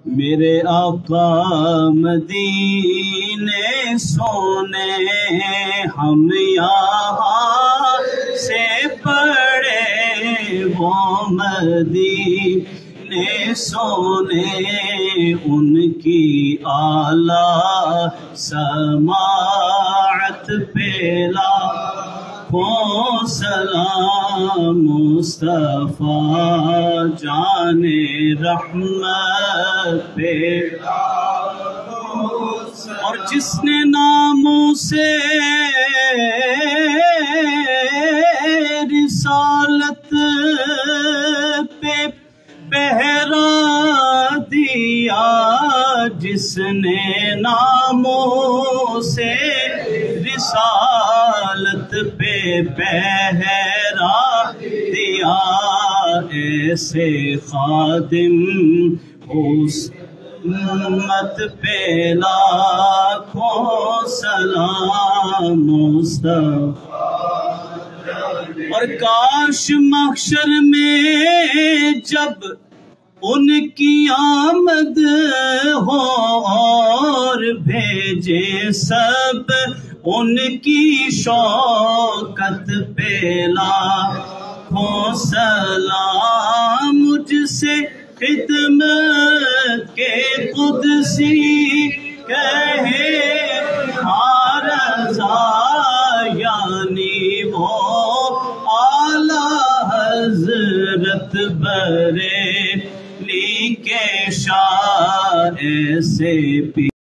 میرے آقا مدینے سونے ہم یہاں سے پڑھے وہ مدینے سونے ان کی اعلیٰ سماعت پہ لاکھوں سلام مصطفیٰ جان رحمت پہ اور جس نے ناموں سے رسالت پہ پہرا دیا جس نے ناموں سے رسالت پہ پہرا دیا ایسے خادم اس امت پہ لاکھوں سلام مصطفیٰ اور کاش محشر میں جب ان کی آمد ہو اور بھیجے سب ان کی شوکت پہ لاکھوں سلام مجھ سے خدمت کے قدسی کہے رضا یعنی وہ اعلیٰ حضرت بریلی کے شاہ ایسے